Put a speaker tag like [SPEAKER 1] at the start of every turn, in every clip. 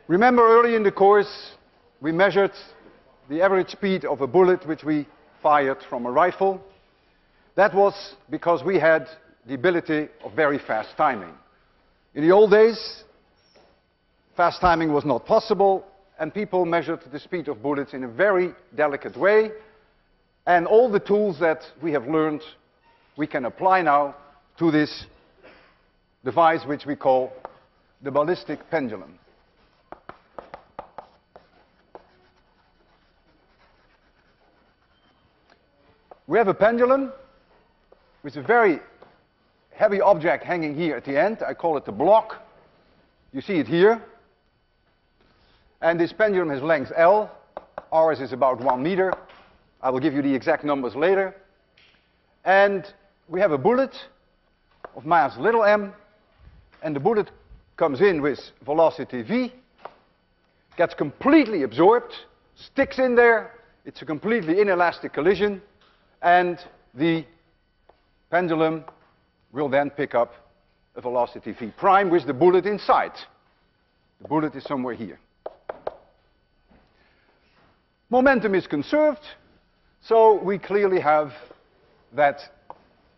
[SPEAKER 1] Remember early in the course, we measured the average speed of a bullet which we fired from a rifle. That was because we had the ability of very fast timing. In the old days, fast timing was not possible, and people measured the speed of bullets in a very delicate way. And all the tools that we have learned, we can apply now to this device which we call the ballistic pendulum. We have a pendulum with a very heavy object hanging here at the end. I call it the block. You see it here. And this pendulum has length L. Ours is about 1 meter. I will give you the exact numbers later. And we have a bullet of mass little m. And the bullet comes in with velocity v, gets completely absorbed, sticks in there. It's a completely inelastic collision. And the pendulum will then pick up a velocity v prime with the bullet inside. The bullet is somewhere here. Momentum is conserved, so we clearly have that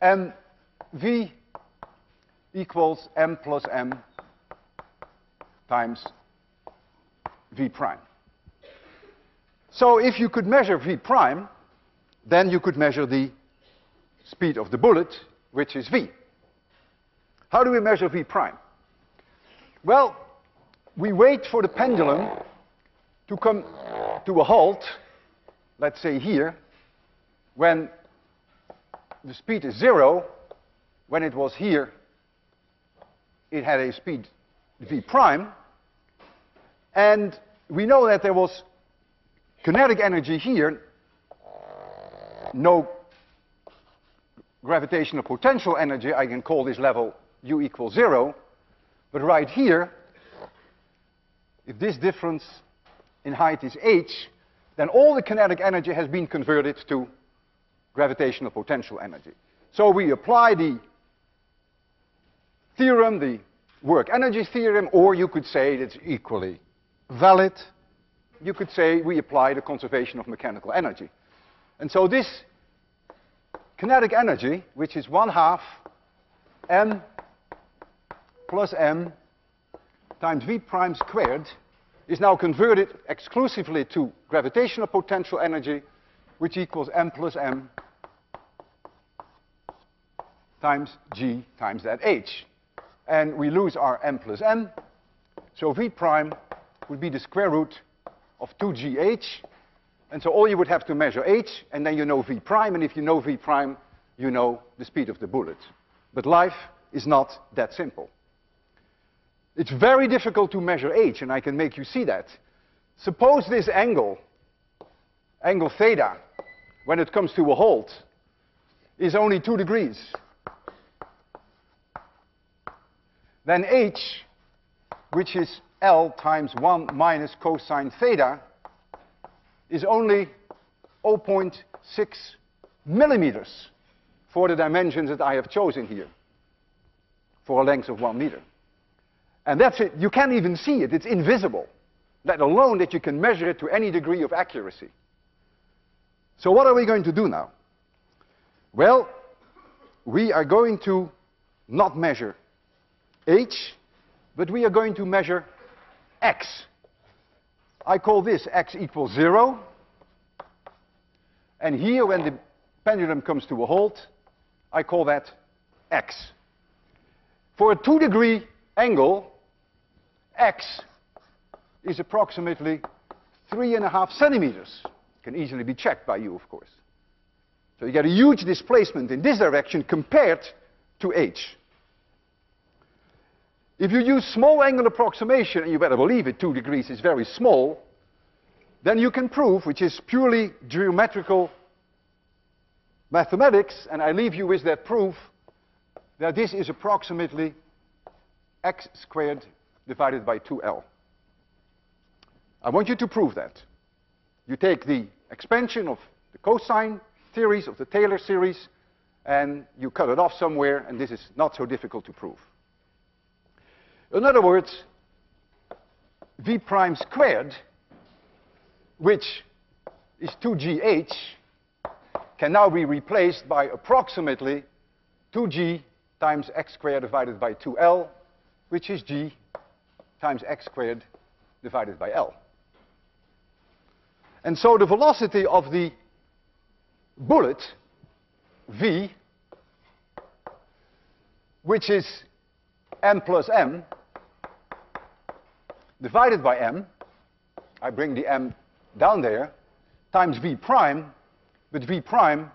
[SPEAKER 1] mv equals m plus m times v prime. So if you could measure v prime, then you could measure the speed of the bullet, which is v. How do we measure v prime? Well, we wait for the pendulum to come to a halt, let's say here, when the speed is 0. When it was here, it had a speed v prime. And we know that there was kinetic energy here, no gravitational potential energy. I can call this level u equals 0. But right here, if this difference in height is h, then all the kinetic energy has been converted to gravitational potential energy. So we apply the theorem, the work energy theorem, or you could say it's equally valid. You could say we apply the conservation of mechanical energy. And so this kinetic energy, which is 1/2 m plus m times v prime squared, is now converted exclusively to gravitational potential energy, which equals m plus m times g times that h. And we lose our m plus m, so v prime would be the square root of 2gh. And so all you would have to measure h, and then you know v prime, and if you know v prime, you know the speed of the bullet. But life is not that simple. It's very difficult to measure h, and I can make you see that. Suppose this angle theta, when it comes to a halt, is only 2 degrees. Then h, which is L times 1 minus cosine theta, is only 0.6 millimeters for the dimensions that I have chosen here, for a length of 1 meter. And that's it. You can't even see it. It's invisible, let alone that you can measure it to any degree of accuracy. So what are we going to do now? Well, we are going to not measure h, but we are going to measure x. I call this x equals 0. And here, when the pendulum comes to a halt, I call that x. For a 2-degree angle, x is approximately 3.5 centimeters. Can easily be checked by you, of course. So you get a huge displacement in this direction compared to h. If you use small angle approximation, and you better believe it, 2 degrees is very small, then you can prove, which is purely geometrical mathematics, and I leave you with that proof, that this is approximately x squared divided by 2L. I want you to prove that. You take the expansion of the cosine theories of the Taylor series, and you cut it off somewhere, and this is not so difficult to prove. In other words, v prime squared, which is 2gh, can now be replaced by approximately 2g times x squared divided by 2l, which is g times x squared divided by l. And so the velocity of the bullet, v, which is m plus m, divided by m, I bring the m down there, times v prime, but v prime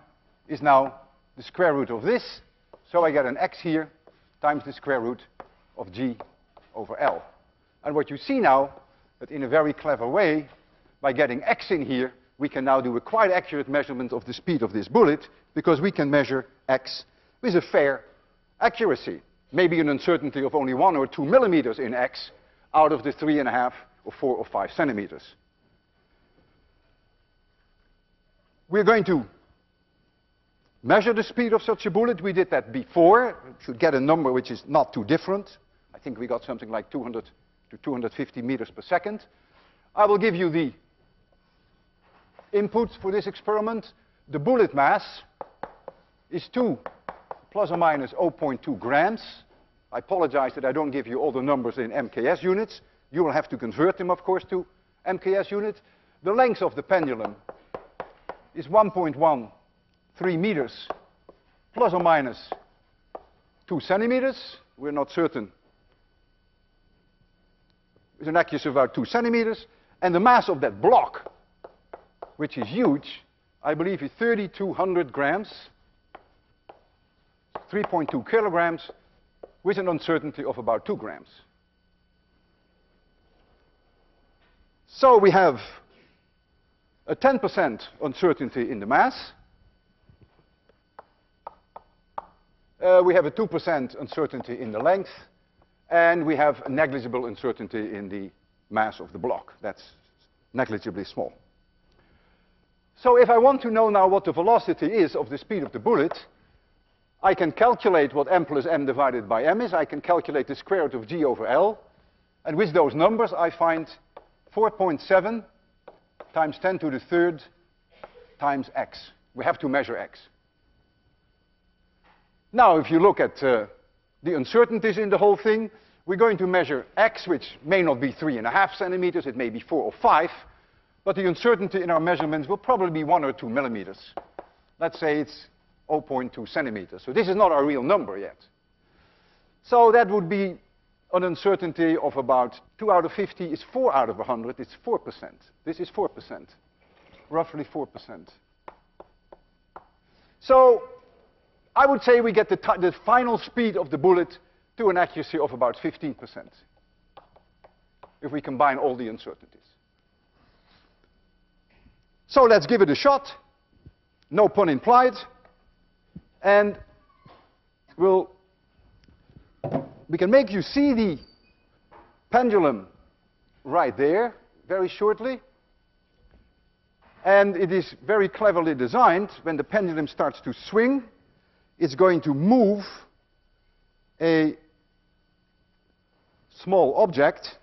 [SPEAKER 1] is now the square root of this, so I get an x here times the square root of g over l. And what you see now, that in a very clever way, by getting x in here, we can now do a quite accurate measurement of the speed of this bullet, because we can measure x with a fair accuracy. Maybe an uncertainty of only 1 or 2 millimeters in x out of the 3.5 or 4 or 5 centimeters. We're going to measure the speed of such a bullet. We did that before. We should get a number which is not too different. I think we got something like 200 to 250 meters per second. I will give you the input for this experiment. The bullet mass is 2 plus or minus 0.2 grams. I apologize that I don't give you all the numbers in MKS units. You will have to convert them, of course, to MKS units. The length of the pendulum is 1.13 meters plus or minus 2 centimeters. We're not certain. With an accuracy of about 2 centimeters. And the mass of that block, which is huge, I believe is 3,200 grams, 3.2 kilograms, with an uncertainty of about 2 grams. So we have a 10% uncertainty in the mass. We have a 2% uncertainty in the length. And we have a negligible uncertainty in the mass of the block. That's negligibly small. So if I want to know now what the velocity is of the speed of the bullet, I can calculate what m plus m divided by m is. I can calculate the square root of g over l. And with those numbers, I find 4.7 times 10 to the third times x. We have to measure x. Now, if you look at the uncertainties in the whole thing, we're going to measure x, which may not be 3.5 centimeters, it may be 4 or 5, but the uncertainty in our measurements will probably be 1 or 2 millimeters. Let's say it's 0.2 centimeters. So this is not our real number yet. So that would be an uncertainty of about 2 out of 50 is 4 out of 100, it's 4%. This is 4%, roughly 4%. So I would say we get the final speed of the bullet to an accuracy of about 15%, if we combine all the uncertainties. So let's give it a shot, no pun implied, and we can make you see the pendulum right there very shortly. And it is very cleverly designed. When the pendulum starts to swing, it's going to move a small object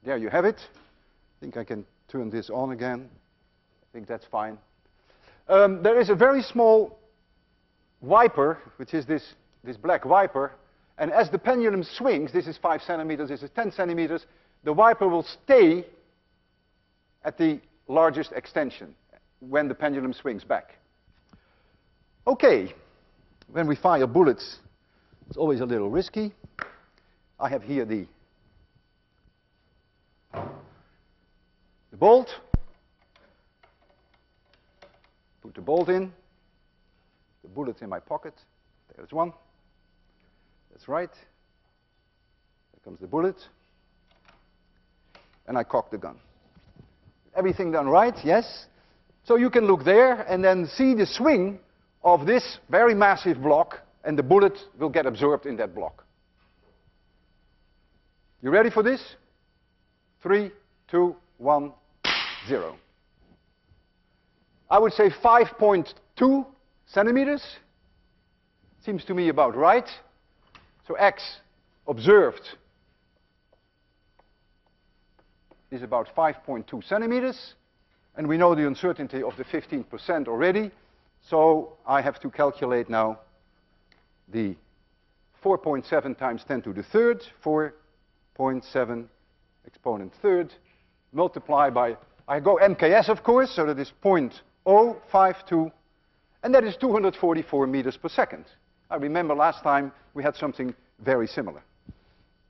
[SPEAKER 1] there you have it. I think I can turn this on again. I think that's fine. There is a very small wiper, which is this black wiper, and as the pendulum swings, this is 5 centimeters, this is 10 centimeters, the wiper will stay at the largest extension when the pendulum swings back. Okay, when we fire bullets, it's always a little risky. I have here the bolt. Put the bolt in. The bullet's in my pocket. There's one. That's right. There comes the bullet. And I cock the gun. Everything done right? Yes. So you can look there and then see the swing of this very massive block, and the bullet will get absorbed in that block. You ready for this? 3, 2, 1, 0. I would say 5.2 centimeters. Seems to me about right. So x observed is about 5.2 centimeters. And we know the uncertainty of the 15% already. So I have to calculate now the 4.7 times 10 to the third, 4.7 exponent third, multiply by, I go MKS of course, so that is 0.052, and that is 244 meters per second. I remember last time we had something very similar.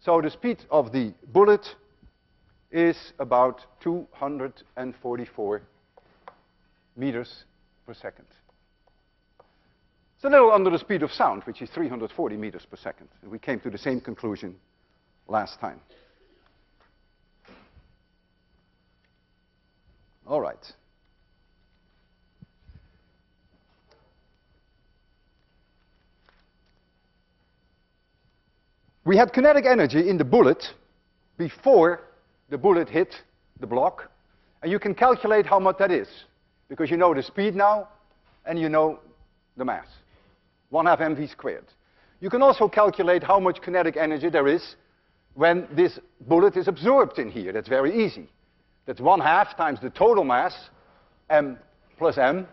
[SPEAKER 1] So the speed of the bullet is about 244 meters per second. It's a little under the speed of sound, which is 340 meters per second. And we came to the same conclusion last time. All right. We had kinetic energy in the bullet before the bullet hit the block. And you can calculate how much that is, because you know the speed now, and you know the mass. 1/2 mv squared. You can also calculate how much kinetic energy there is when this bullet is absorbed in here. That's very easy. That's 1/2 times the total mass, m plus m,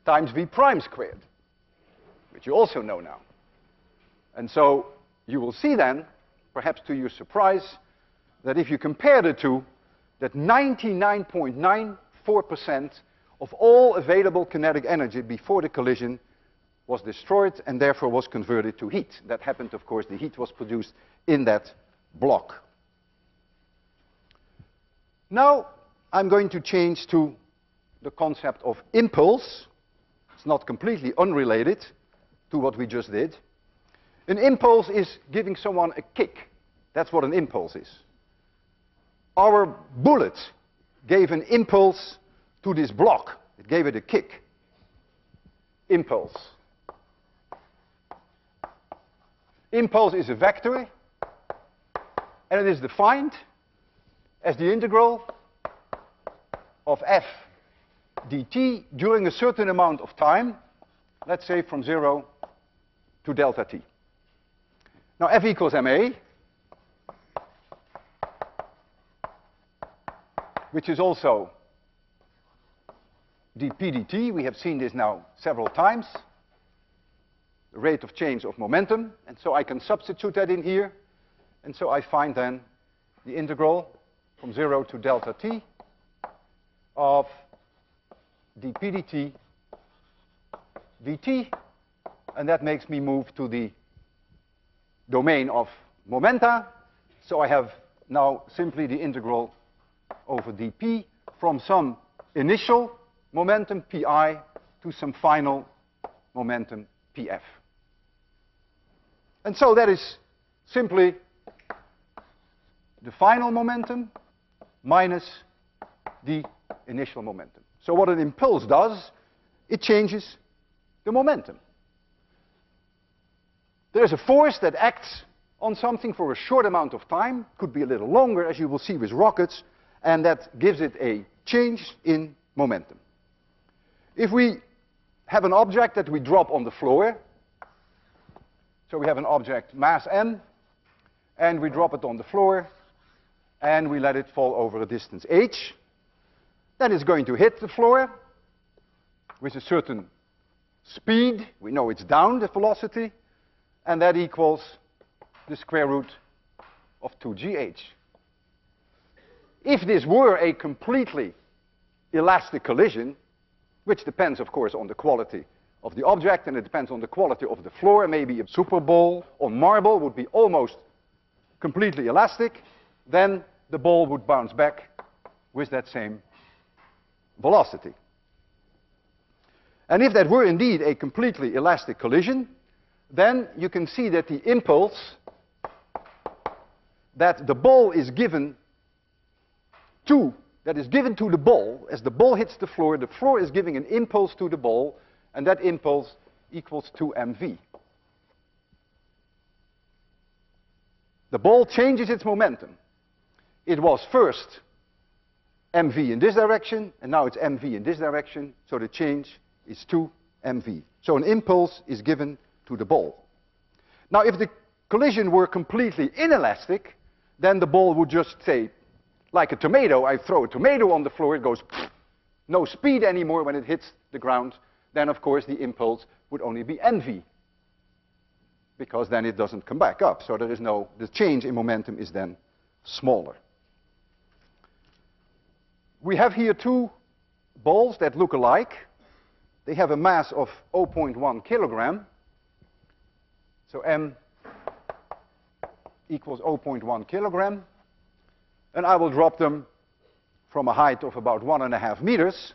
[SPEAKER 1] times v prime squared, which you also know now. And so you will see then, perhaps to your surprise, that if you compare the two, that 99.94% of all available kinetic energy before the collision was destroyed and therefore was converted to heat. That happened, of course, the heat was produced in that block. Now I'm going to change to the concept of impulse. It's not completely unrelated to what we just did. An impulse is giving someone a kick. That's what an impulse is. Our bullet gave an impulse to this block. It gave it a kick. Impulse. Impulse is a vector, and it is defined as the integral of f dt during a certain amount of time, let's say from 0 to delta t. Now f equals ma, which is also dp dt. We have seen this now several times. The rate of change of momentum, and so I can substitute that in here, and so I find then the integral from 0 to delta t of dp dt dt, and that makes me move to the domain of momenta. So I have now simply the integral over dp from some initial momentum pi to some final momentum pf. And so that is simply the final momentum minus the initial momentum. So what an impulse does, it changes the momentum. There is a force that acts on something for a short amount of time, could be a little longer, as you will see with rockets, and that gives it a change in momentum. If we have an object that we drop on the floor, so we have an object mass m, and we drop it on the floor, and we let it fall over a distance h, then it's going to hit the floor with a certain speed. We know it's down, the velocity, and that equals the square root of 2gh. If this were a completely elastic collision, which depends, of course, on the quality of the object, and it depends on the quality of the floor. Maybe a super ball or marble would be almost completely elastic. Then the ball would bounce back with that same velocity. And if that were indeed a completely elastic collision, then you can see that the impulse that the ball is given to, that is given to the ball, as the ball hits the floor is giving an impulse to the ball, and that impulse equals 2mv. The ball changes its momentum. It was first mv in this direction, and now it's mv in this direction, so the change is 2mv. So an impulse is given to the ball. Now, if the collision were completely inelastic, then the ball would just say, like a tomato, I throw a tomato on the floor, it goes no speed anymore when it hits the ground, then of course the impulse would only be mv, because then it doesn't come back up. So there is no, the change in momentum is then smaller. We have here two balls that look alike. They have a mass of 0.1 kilogram. So m equals 0.1 kilogram. And I will drop them from a height of about 1.5 meters.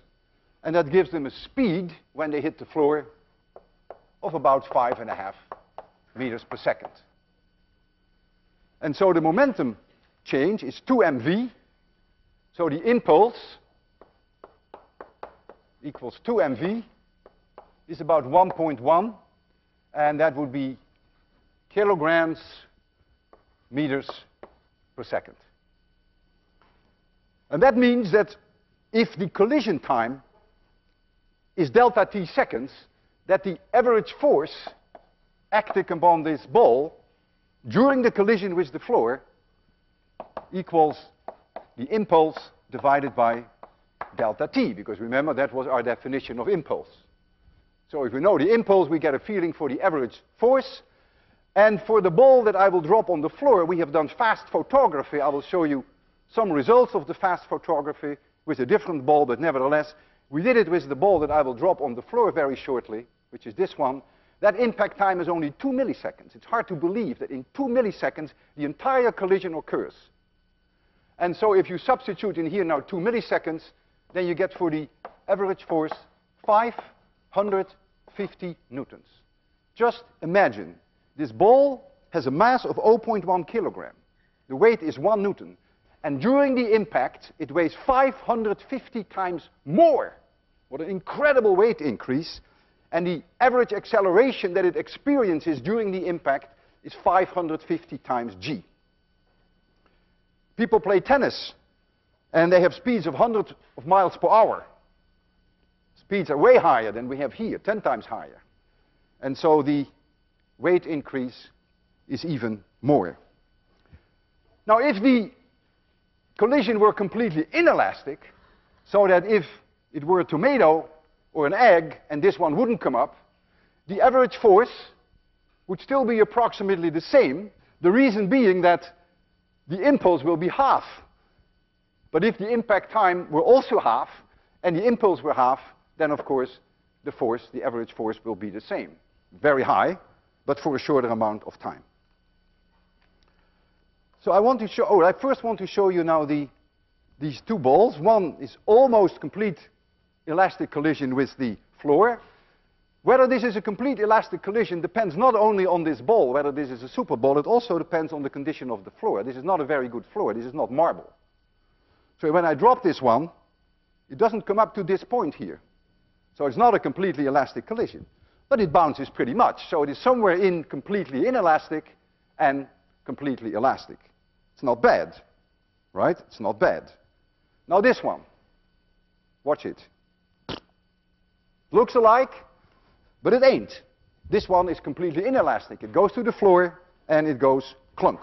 [SPEAKER 1] And that gives them a speed when they hit the floor of about 5.5 meters per second. And so the momentum change is 2mv. So the impulse equals 2mv is about 1.1, and that would be kilograms meters per second. And that means that if the collision time is delta t seconds, that the average force acting upon this ball during the collision with the floor equals the impulse divided by delta t, because remember that was our definition of impulse. So if we know the impulse, we get a feeling for the average force. And for the ball that I will drop on the floor, we have done fast photography. I will show you some results of the fast photography with a different ball, but nevertheless, we did it with the ball that I will drop on the floor very shortly, which is this one. That impact time is only 2 milliseconds. It's hard to believe that in 2 milliseconds, the entire collision occurs. And so if you substitute in here now 2 milliseconds, then you get for the average force 550 newtons. Just imagine, this ball has a mass of 0.1 kilogram. The weight is 1 newton. And during the impact, it weighs 550 times more. What an incredible weight increase. And the average acceleration that it experiences during the impact is 550 times g. People play tennis, and they have speeds of hundreds of miles per hour. Speeds are way higher than we have here, 10 times higher. And so the weight increase is even more. Now, if the collision were completely inelastic, so that if it were a tomato or an egg and this one wouldn't come up, the average force would still be approximately the same, the reason being that the impulse will be half. But if the impact time were also half, and the impulse were half, then of course the force, the average force, will be the same. Very high, but for a shorter amount of time. So I first want to show you now these two balls. One is almost complete elastic collision with the floor. Whether this is a complete elastic collision depends not only on this ball, whether this is a super ball, it also depends on the condition of the floor. This is not a very good floor, this is not marble. So when I drop this one, it doesn't come up to this point here. So it's not a completely elastic collision. But it bounces pretty much, so it is somewhere in completely inelastic and completely elastic. It's not bad, right? It's not bad. Now this one, watch it. Looks alike, but it ain't. This one is completely inelastic. It goes to the floor and it goes clunk.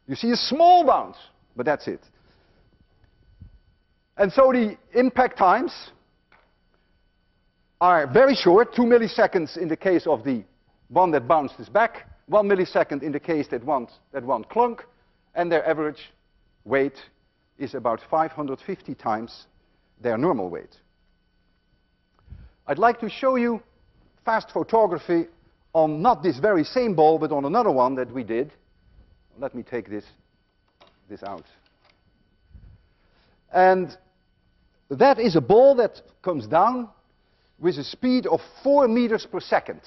[SPEAKER 1] You see a small bounce, but that's it. And so the impact times are very short, 2 milliseconds in the case of the one that bounces back, 1 millisecond in the case that one clunk, and their average weight is about 550 times their normal weight. I'd like to show you fast photography on not this very same ball, but on another one that we did. Let me take this out. And that is a ball that comes down with a speed of 4 meters per second.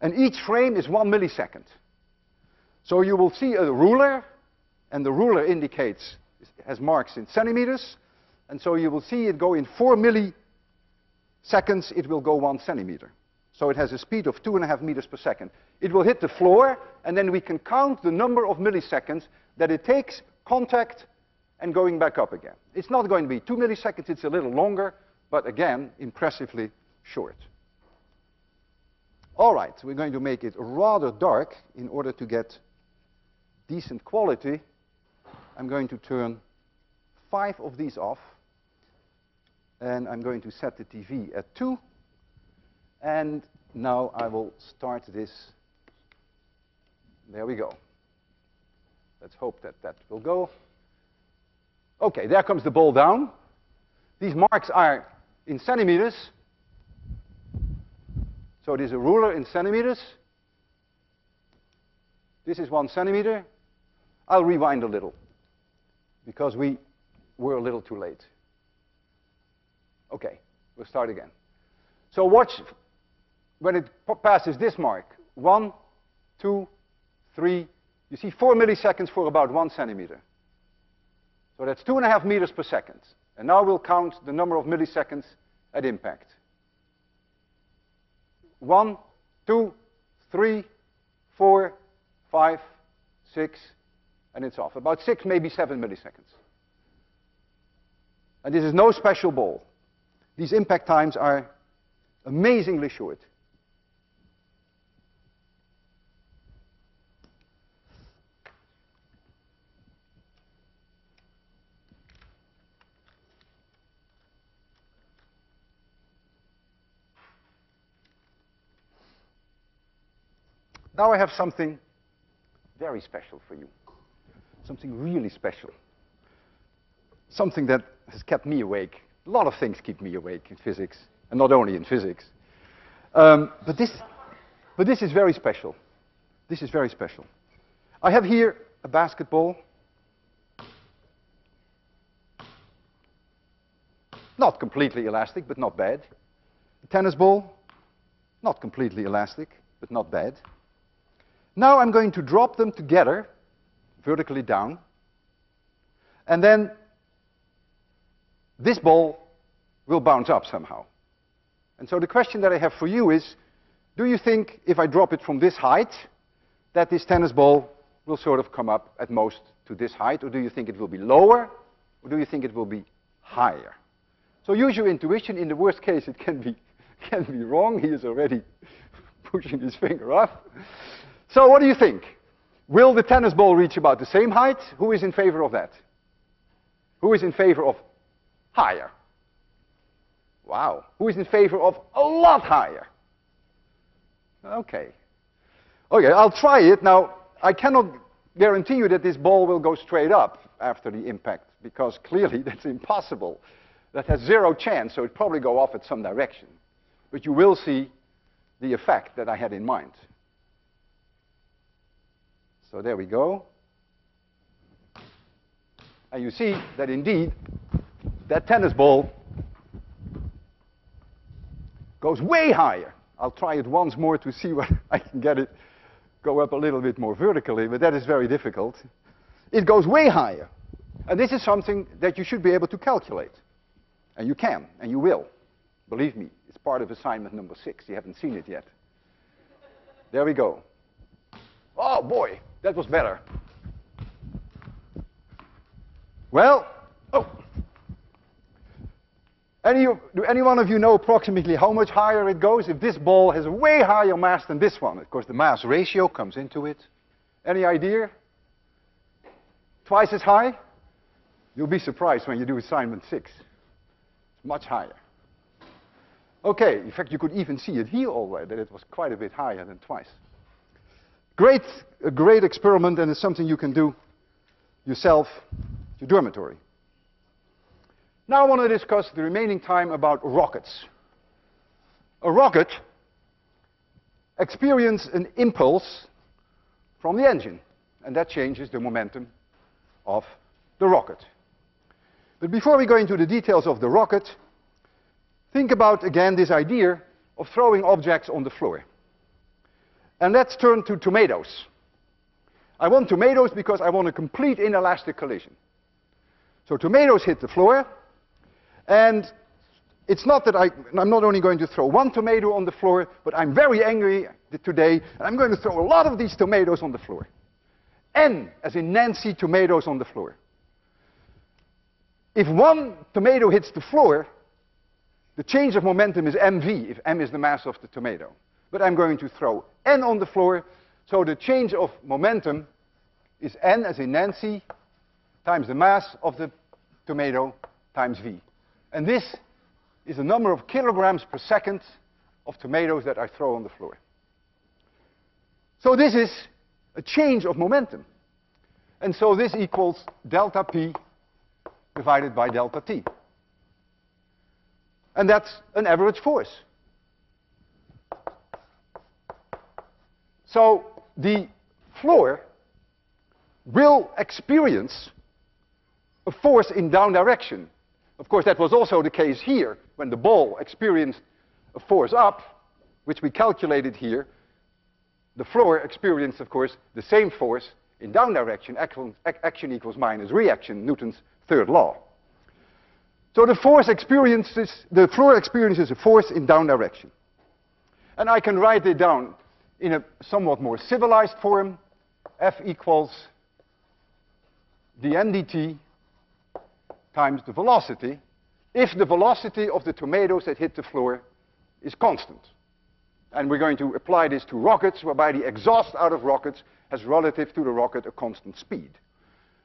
[SPEAKER 1] And each frame is 1 millisecond. So you will see a ruler, and the ruler indicates, has marks in centimeters, and so you will see it go in 4 milliseconds, it will go 1 centimeter. So it has a speed of 2.5 meters per second. It will hit the floor, and then we can count the number of milliseconds that it takes contact and going back up again. It's not going to be 2 milliseconds, it's a little longer, but again, impressively short. All right, we're going to make it rather dark in order to get decent quality. I'm going to turn 5 of these off, and I'm going to set the TV at 2. And now I will start this. There we go. Let's hope that that will go. Okay, there comes the ball down. These marks are in centimeters. So it is a ruler in centimeters. This is 1 centimeter. I'll rewind a little because we were a little too late. Okay, we'll start again. So watch when it passes this mark. 1, 2, 3. You see 4 milliseconds for about 1 centimeter. So that's 2.5 meters per second. And now we'll count the number of milliseconds at impact. 1, 2, 3, 4, 5, 6, and it's off. About 6, maybe 7 milliseconds. And this is no special ball. These impact times are amazingly short. Now I have something very special for you. Something really special. Something that has kept me awake. A lot of things keep me awake in physics, and not only in physics. But this is very special. This is very special. I have here a basketball. Not completely elastic, but not bad. A tennis ball. Not completely elastic, but not bad. Now I'm going to drop them together, vertically down, and then this ball will bounce up somehow. And so the question that I have for you is, do you think if I drop it from this height, that this tennis ball will sort of come up at most to this height, or do you think it will be lower, or do you think it will be higher? So use your intuition. In the worst case, it can be wrong. He is already pushing his finger up. So what do you think? Will the tennis ball reach about the same height? Who is in favor of that? Who is in favor of higher? Wow. Who is in favor of a lot higher? Okay. Okay, I'll try it. Now, I cannot guarantee you that this ball will go straight up after the impact, because clearly that's impossible. That has 0 chance, so it'll probably go off at some direction. But you will see the effect that I had in mind. So there we go. And you see that indeed, that tennis ball goes way higher. I'll try it once more to see what I can get it go up a little bit more vertically, but that is very difficult. It goes way higher. And this is something that you should be able to calculate. And you can, and you will. Believe me, it's part of assignment number 6. You haven't seen it yet. There we go. Oh boy, that was better. Well, do any one of you know approximately how much higher it goes? If this ball has a way higher mass than this one, of course the mass ratio comes into it. Any idea? Twice as high? You'll be surprised when you do assignment 6. It's much higher. Okay, in fact you could even see it here already, that it was quite a bit higher than twice. A great experiment, and it's something you can do yourself, your dormitory. Now I want to discuss the remaining time about rockets. A rocket experiences an impulse from the engine, and that changes the momentum of the rocket. But before we go into the details of the rocket, think about again this idea of throwing objects on the floor. And let's turn to tomatoes. I want tomatoes because I want a complete inelastic collision. So tomatoes hit the floor, and it's not that I'm not only going to throw one tomato on the floor, but I'm very angry today, and I'm going to throw a lot of these tomatoes on the floor. N, as in Nancy, tomatoes on the floor. If one tomato hits the floor, the change of momentum is mv, if m is the mass of the tomato. but I'm going to throw n on the floor, so the change of momentum is n, as in Nancy, times the mass of the tomato times v. And this is the number of kilograms per second of tomatoes that I throw on the floor. So this is a change of momentum. And so this equals delta p divided by delta t. And that's an average force. So the floor will experience a force in down direction. Of course, that was also the case here. When the ball experienced a force up, which we calculated here, the floor experienced, of course, the same force in down direction. Action equals minus reaction, Newton's third law. So the floor experiences a force in down direction. And I can write it down in a somewhat more civilized form. F equals dm dt times the velocity, if the velocity of the tomatoes that hit the floor is constant. And we're going to apply this to rockets, whereby the exhaust out of rockets has relative to the rocket a constant speed.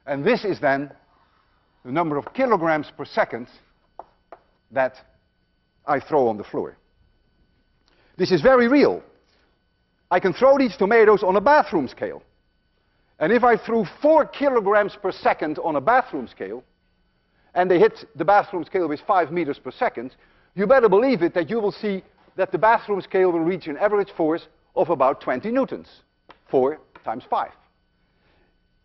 [SPEAKER 1] And this is then the number of kilograms per second that I throw on the floor. This is very real. I can throw these tomatoes on a bathroom scale. And if I threw 4 kilograms per second on a bathroom scale, and they hit the bathroom scale with 5 meters per second, you better believe it that you will see that the bathroom scale will reach an average force of about 20 newtons. 4 times 5.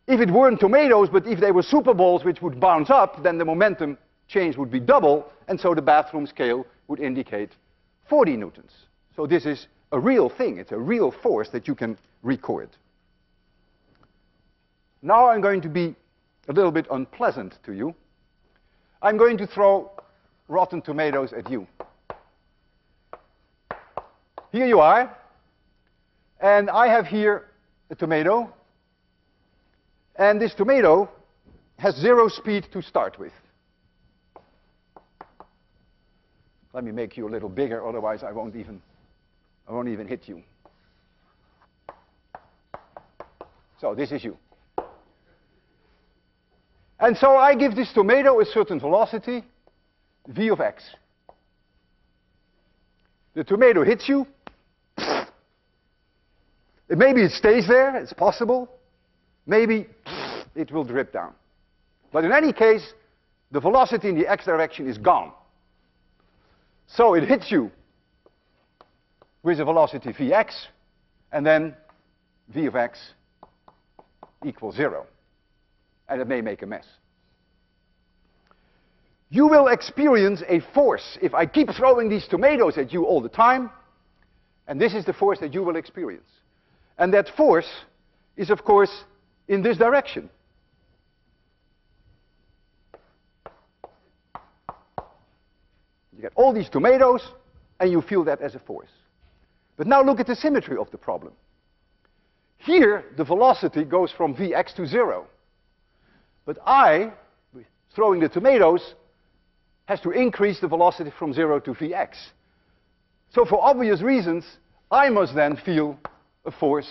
[SPEAKER 1] If it weren't tomatoes, but if they were super balls which would bounce up, then the momentum change would be double, and so the bathroom scale would indicate 40 newtons. So this is a real thing. It's a real force that you can record. Now I'm going to be a little bit unpleasant to you. I'm going to throw rotten tomatoes at you. Here you are, and I have here a tomato, and this tomato has 0 speed to start with. Let me make you a little bigger, otherwise I won't even hit you. So this is you. And so I give this tomato a certain velocity, v of x. The tomato hits you. Maybe it stays there, it's possible. Maybe it will drip down. But in any case, the velocity in the x direction is gone. So it hits you with a velocity vx, and then v of x equals 0. And it may make a mess. You will experience a force if I keep throwing these tomatoes at you all the time, and this is the force that you will experience. And that force is, of course, in this direction. You get all these tomatoes, and you feel that as a force. But now look at the symmetry of the problem. Here, the velocity goes from Vx to 0. But I, throwing the tomatoes, has to increase the velocity from 0 to Vx. So for obvious reasons, I must then feel a force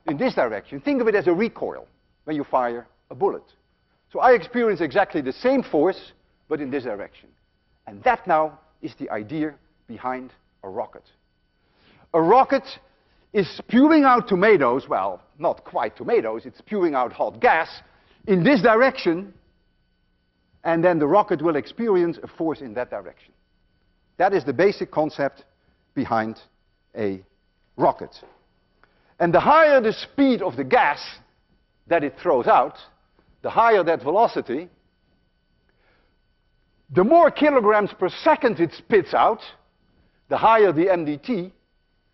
[SPEAKER 1] in this direction. Think of it as a recoil when you fire a bullet. So I experience exactly the same force, but in this direction. And that now is the idea behind a rocket. A rocket is spewing out tomatoes, well, not quite tomatoes, it's spewing out hot gas in this direction, and then the rocket will experience a force in that direction. That is the basic concept behind a rocket. And the higher the speed of the gas that it throws out, the higher that velocity, the more kilograms per second it spits out, the higher the mdt,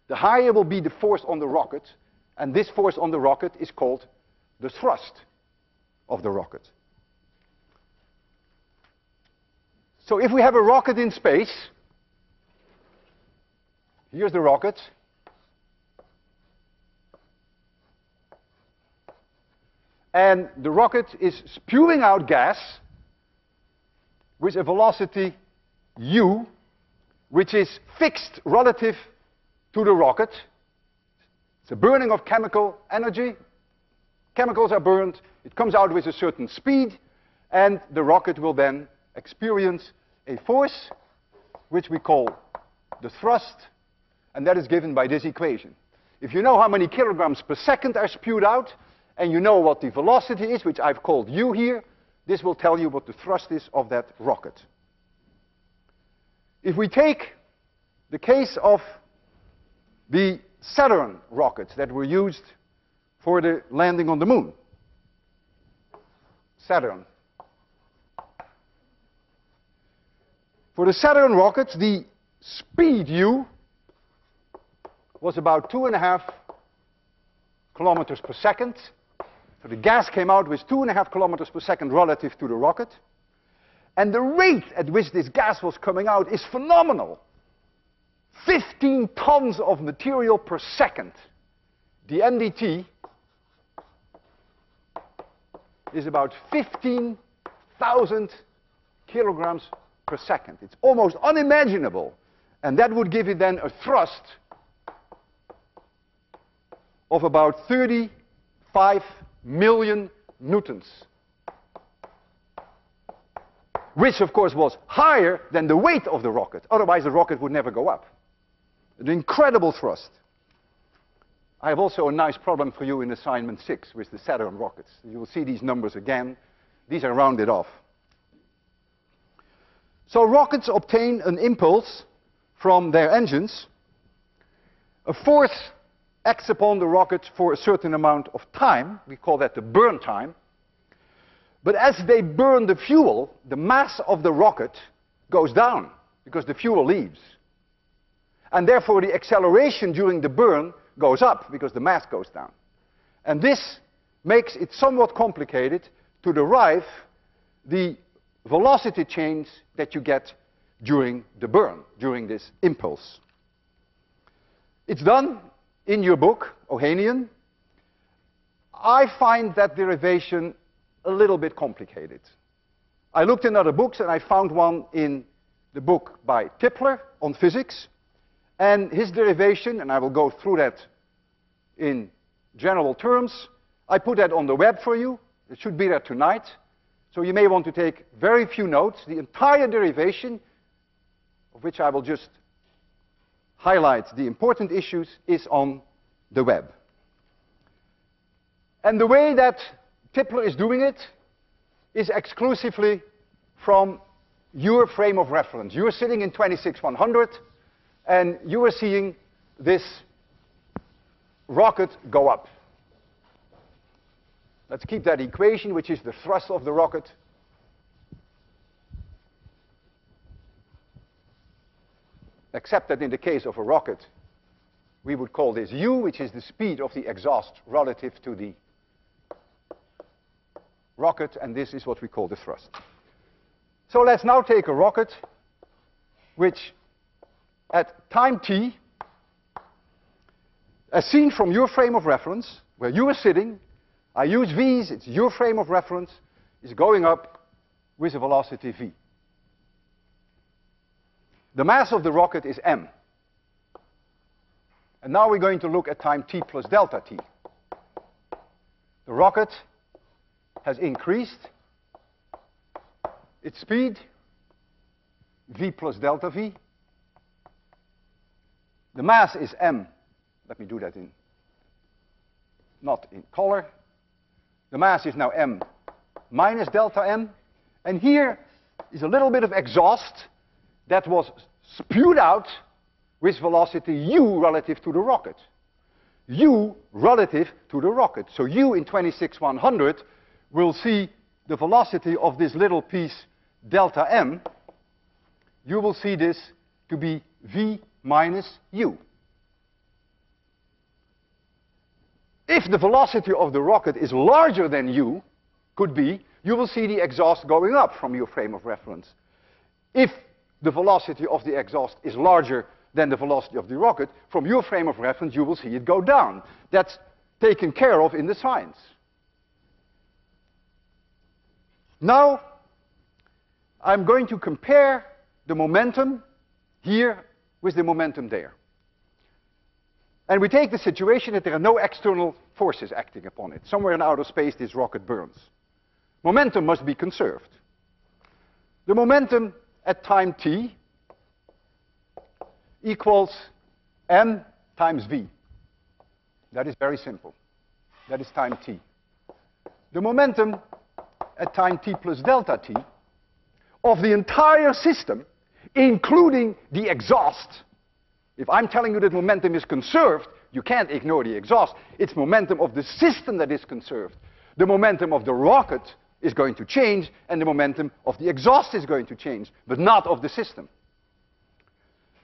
[SPEAKER 1] the higher will be the force on the rocket, and this force on the rocket is called the thrust of the rocket. So if we have a rocket in space, here's the rocket, and the rocket is spewing out gas with a velocity u, which is fixed relative to the rocket. It's a burning of chemical energy. Chemicals are burned, it comes out with a certain speed, and the rocket will then experience a force, which we call the thrust, and that is given by this equation. If you know how many kilograms per second are spewed out, and you know what the velocity is, which I've called u here, this will tell you what the thrust is of that rocket. If we take the case of the Saturn rockets that were used for the landing on the moon. Saturn. For the Saturn rockets, the speed u was about 2.5 kilometers per second. So the gas came out with 2.5 kilometers per second relative to the rocket. And the rate at which this gas was coming out is phenomenal. 15 tons of material per second. The NDT is about 15,000 kilograms per second. It's almost unimaginable. And that would give you then a thrust of about 35 million newtons. Which, of course, was higher than the weight of the rocket. Otherwise, the rocket would never go up. An incredible thrust. I have also a nice problem for you in assignment 6 with the Saturn rockets. You will see these numbers again. These are rounded off. So rockets obtain an impulse from their engines. A force acts upon the rocket for a certain amount of time. We call that the burn time. But as they burn the fuel, the mass of the rocket goes down because the fuel leaves. And therefore the acceleration during the burn goes up because the mass goes down. And this makes it somewhat complicated to derive the velocity change that you get during the burn, during this impulse. It's done in your book, Ohanian. I find that derivation a little bit complicated. I looked in other books and I found one in the book by Tipler on physics. And his derivation, and I will go through that in general terms, I put that on the web for you. It should be there tonight. So you may want to take very few notes. The entire derivation, of which I will just highlight the important issues, is on the web. And the way that Tipler is doing it is exclusively from your frame of reference. You are sitting in 26-100, and you are seeing this rocket go up. Let's keep that equation, which is the thrust of the rocket. Except that in the case of a rocket, we would call this u, which is the speed of the exhaust relative to the rocket, and this is what we call the thrust. So let's now take a rocket which at time t, as seen from your frame of reference, where you are sitting, I use v's, it's your frame of reference, is going up with a velocity v. The mass of the rocket is m. And now we're going to look at time t plus delta t. The rocket has increased its speed, v plus delta v. The mass is m. Let me do that not in color. The mass is now m minus delta m. And here is a little bit of exhaust that was spewed out with velocity u relative to the rocket. U relative to the rocket. So u in 26-100 will see the velocity of this little piece delta m. You will see this to be v minus u. If the velocity of the rocket is larger than u, could be, you will see the exhaust going up from your frame of reference. If the velocity of the exhaust is larger than the velocity of the rocket, from your frame of reference you will see it go down. That's taken care of in the science. Now, I'm going to compare the momentum here with the momentum there. And we take the situation that there are no external forces acting upon it. Somewhere in outer space, this rocket burns. Momentum must be conserved. The momentum at time t equals m times v. That is very simple. That is time t. The momentum at time t plus delta t of the entire system, including the exhaust. If I'm telling you that momentum is conserved, you can't ignore the exhaust. It's momentum of the system that is conserved. The momentum of the rocket is going to change, and the momentum of the exhaust is going to change, but not of the system.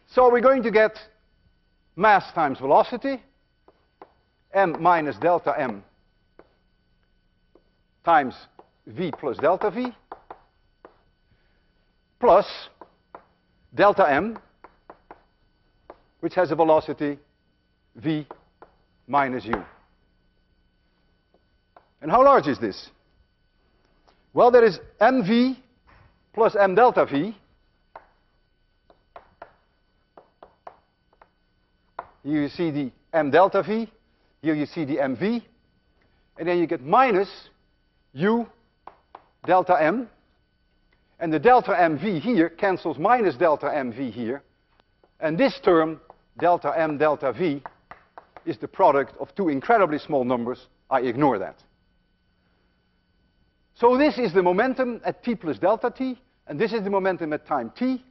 [SPEAKER 1] So we're going to get mass times velocity, m minus delta m times v plus delta v, plus delta m, which has a velocity v minus u. And how large is this? Well, there is mv plus m delta v. Here you see the m delta v. Here you see the mv. And then you get minus u delta m. And the delta mv here cancels minus delta mv here. And this term, delta m delta v, is the product of two incredibly small numbers. I ignore that. So this is the momentum at t plus delta t, and this is the momentum at time t.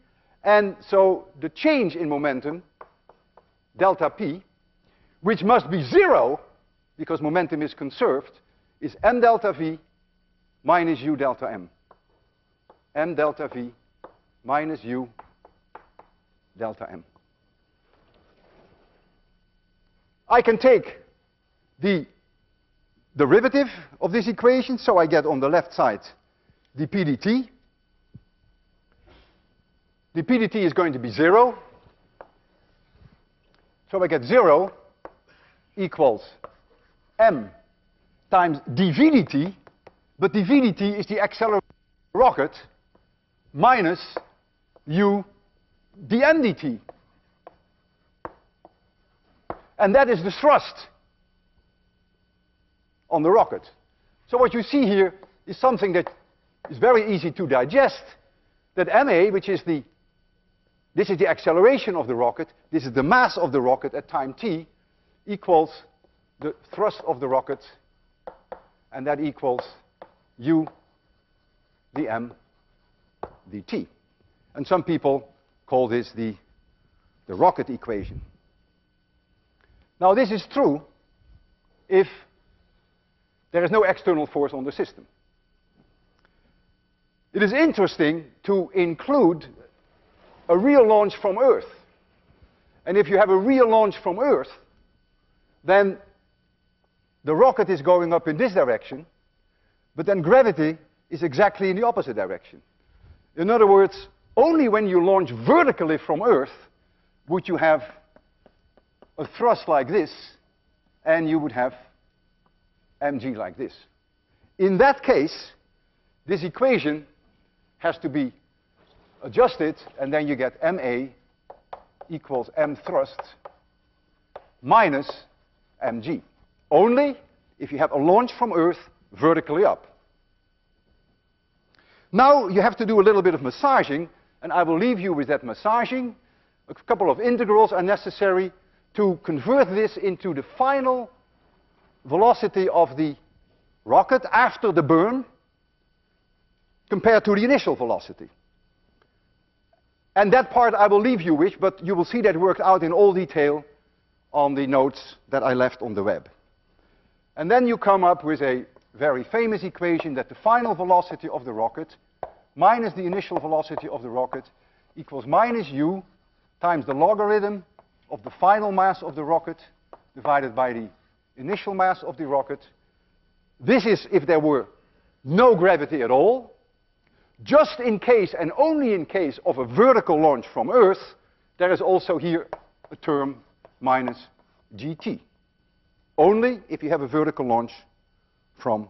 [SPEAKER 1] And so the change in momentum, delta p, which must be 0, because momentum is conserved, is m delta v minus u delta m. M delta v minus u delta m. I can take the derivative of this equation, so I get on the left side dp dt. dp dt is going to be 0. So I get 0 equals m times dv dt, but dv dt is the acceleration of the rocket minus u dm dt. And that is the thrust on the rocket. So what you see here is something that is very easy to digest, that ma, which is this is the acceleration of the rocket, this is the mass of the rocket at time t, equals the thrust of the rocket, and that equals u dm dt. And some people call this the rocket equation. Now this is true if there is no external force on the system. It is interesting to include a real launch from Earth. And if you have a real launch from Earth, then the rocket is going up in this direction, but then gravity is exactly in the opposite direction. In other words, only when you launch vertically from Earth would you have a thrust like this, and you would have mg like this. In that case, this equation has to be adjusted, and then you get ma equals m thrust minus mg. Only if you have a launch from Earth vertically up. Now you have to do a little bit of massaging, and I will leave you with that massaging. A couple of integrals are necessary to convert this into the final velocity of the rocket after the burn compared to the initial velocity. And that part I will leave you with, but you will see that worked out in all detail on the notes that I left on the web. And then you come up with a very famous equation that the final velocity of the rocket minus the initial velocity of the rocket equals minus u times the logarithm of the final mass of the rocket divided by the initial mass of the rocket. This is if there were no gravity at all. Just in case, and only in case, of a vertical launch from Earth, there is also here a term minus gt. Only if you have a vertical launch from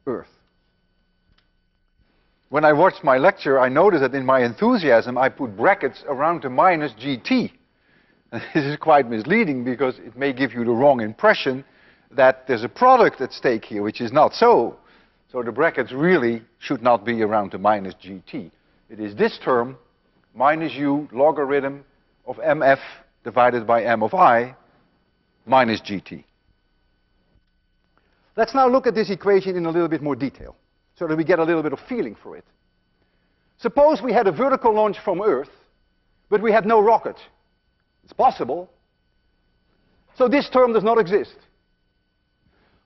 [SPEAKER 1] Earth. When I watched my lecture, I noticed that in my enthusiasm I put brackets around the minus gt. And this is quite misleading because it may give you the wrong impression that there's a product at stake here, which is not so. So the brackets really should not be around the minus gt. It is this term, minus u logarithm of mf divided by m of I minus gt. Let's now look at this equation in a little bit more detail, so that we get a little bit of feeling for it. Suppose we had a vertical launch from Earth, but we had no rocket. It's possible. So this term does not exist.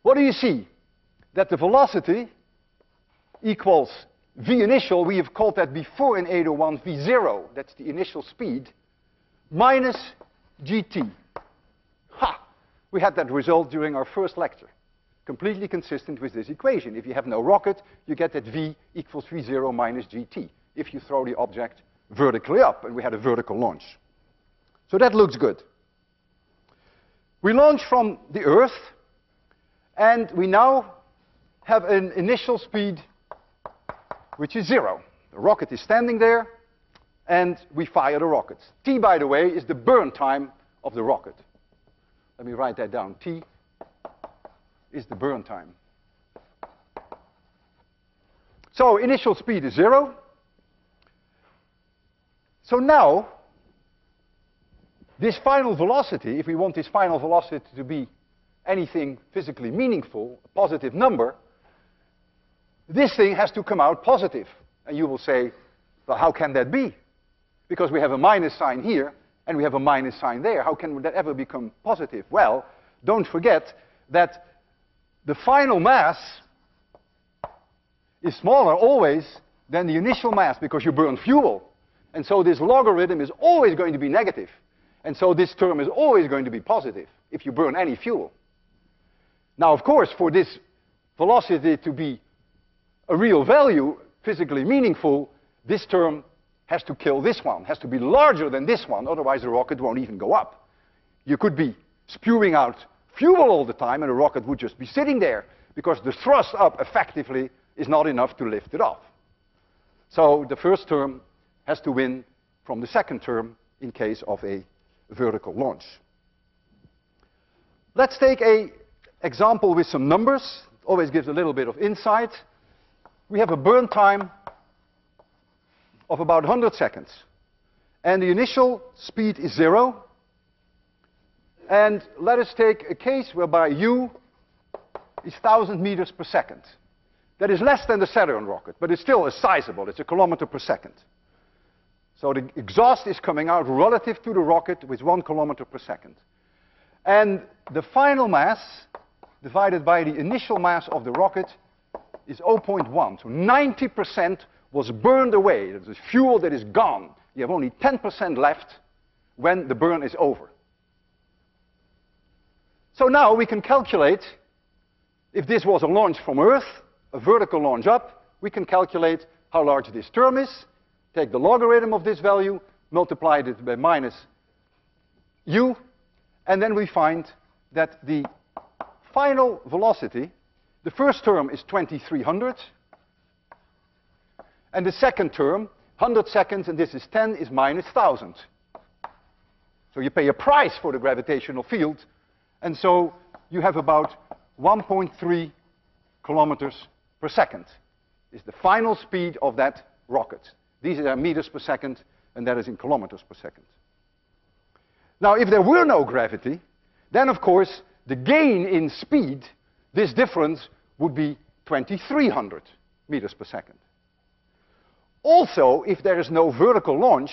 [SPEAKER 1] What do you see? That the velocity equals v initial, we have called that before in 801 v0, that's the initial speed, minus gt. Ha! We had that result during our first lecture. Completely consistent with this equation. If you have no rocket, you get that v equals v0 minus gt, if you throw the object vertically up, and we had a vertical launch. So that looks good. We launch from the Earth, and we now have an initial speed which is 0. The rocket is standing there, and we fire the rocket. T, by the way, is the burn time of the rocket. Let me write that down. T is the burn time. So initial speed is 0. So now, this final velocity, if we want this final velocity to be anything physically meaningful, a positive number, this thing has to come out positive. And you will say, well, how can that be? Because we have a minus sign here, and we have a minus sign there. How can that ever become positive? Well, don't forget that the final mass is smaller always than the initial mass, because you burn fuel. And so this logarithm is always going to be negative. And so this term is always going to be positive if you burn any fuel. Now, of course, for this velocity to be a real value, physically meaningful, this term has to kill this one, has to be larger than this one, otherwise the rocket won't even go up. You could be spewing out fuel all the time and the rocket would just be sitting there, because the thrust up effectively is not enough to lift it off. So the first term has to win from the second term in case of a vertical launch. Let's take an example with some numbers. It always gives a little bit of insight. We have a burn time of about 100 seconds. And the initial speed is 0. And let us take a case whereby u is 1,000 meters per second. That is less than the Saturn rocket, but it's still sizable. It's a kilometer per second. So the exhaust is coming out relative to the rocket with 1 kilometer per second. And the final mass divided by the initial mass of the rocket is 0.1. So 90% was burned away. There's fuel that is gone. You have only 10% left when the burn is over. So now we can calculate, if this was a launch from Earth, a vertical launch up, we can calculate how large this term is, take the logarithm of this value, multiply it by minus u, and then we find that the final velocity, the first term is 2300, and the second term, 100 seconds, and this is 10, is minus 1000. So you pay a price for the gravitational field, and so you have about 1.3 kilometers per second is the final speed of that rocket. These are meters per second, and that is in kilometers per second. Now, if there were no gravity, then of course the gain in speed, this difference, would be 2300 meters per second. Also, if there is no vertical launch,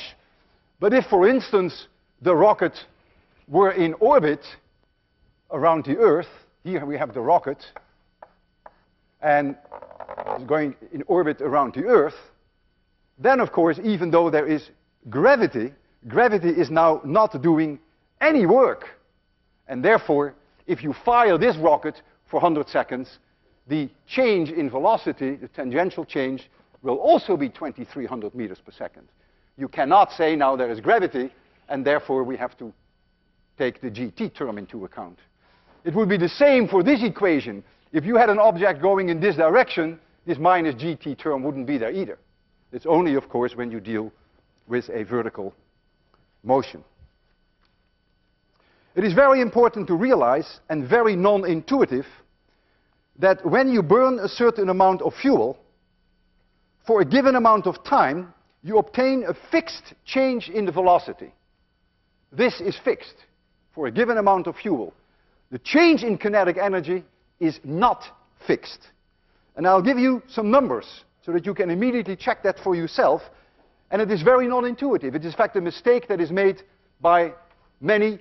[SPEAKER 1] but if, for instance, the rocket were in orbit around the Earth, here we have the rocket, and it's going in orbit around the Earth, then of course, even though there is gravity, gravity is now not doing any work. And therefore, if you fire this rocket for 100 seconds, the change in velocity, the tangential change, will also be 2300 meters per second. You cannot say now there is gravity, and therefore we have to take the gt term into account. It would be the same for this equation. If you had an object going in this direction, this minus gt term wouldn't be there either. It's only, of course, when you deal with a vertical motion. It is very important to realize, and very non-intuitive, that when you burn a certain amount of fuel, for a given amount of time, you obtain a fixed change in the velocity. This is fixed for a given amount of fuel. The change in kinetic energy is not fixed. And I'll give you some numbers so that you can immediately check that for yourself. And it is very non-intuitive. It is in fact a mistake that is made by many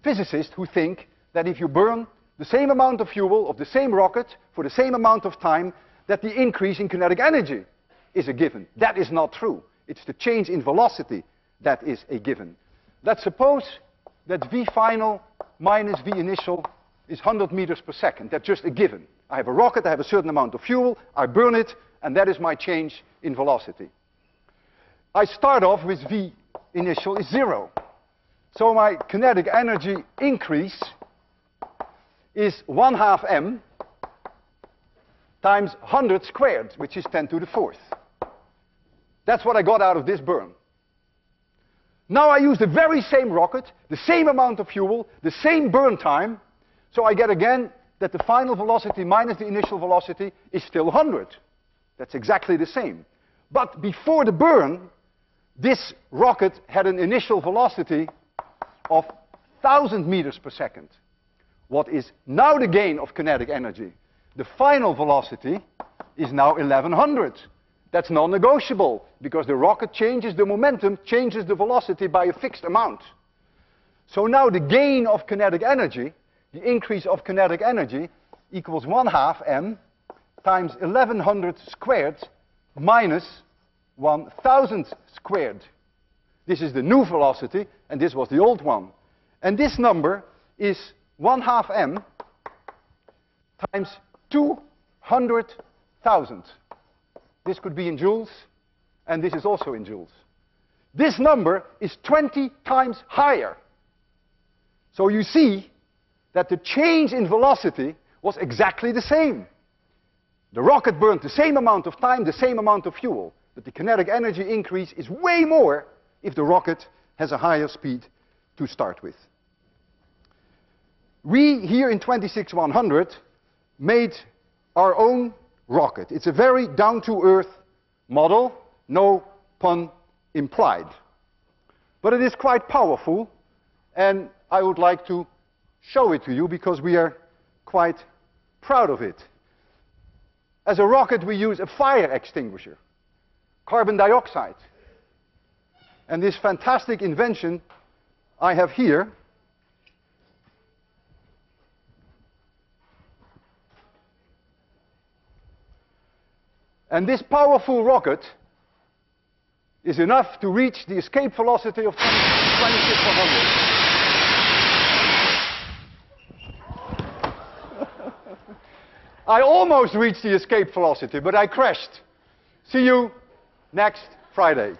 [SPEAKER 1] physicists who think that if you burn the same amount of fuel of the same rocket for the same amount of time, that the increase in kinetic energy is a given. That is not true. It's the change in velocity that is a given. Let's suppose that V final minus V initial is 100 meters per second. That's just a given. I have a rocket, I have a certain amount of fuel, I burn it, and that is my change in velocity. I start off with V initial is 0. So my kinetic energy increase is 1/2 m times 100 squared, which is 10 to the 4th. That's what I got out of this burn. Now I use the very same rocket, the same amount of fuel, the same burn time, so I get again that the final velocity minus the initial velocity is still 100. That's exactly the same. But before the burn, this rocket had an initial velocity of 1,000 meters per second. What is now the gain of kinetic energy? The final velocity is now 1,100. That's non-negotiable, because the rocket changes the momentum, changes the velocity by a fixed amount. So now the gain of kinetic energy, the increase of kinetic energy, equals 1/2 m times 1,100 squared minus 1,000 squared. This is the new velocity, and this was the old one. And this number is 1/2 m times 200,000. This could be in joules, and this is also in joules. This number is 20 times higher. So you see that the change in velocity was exactly the same. The rocket burned the same amount of time, the same amount of fuel, but the kinetic energy increase is way more if the rocket has a higher speed to start with. We here in 26100 made our own rocket. It's a very down-to-earth model, no pun implied. But it is quite powerful, and I would like to show it to you because we are quite proud of it. As a rocket, we use a fire extinguisher, carbon dioxide. And this fantastic invention I have here and this powerful rocket is enough to reach the escape velocity of 26100. I almost reached the escape velocity, but I crashed. See you next Friday.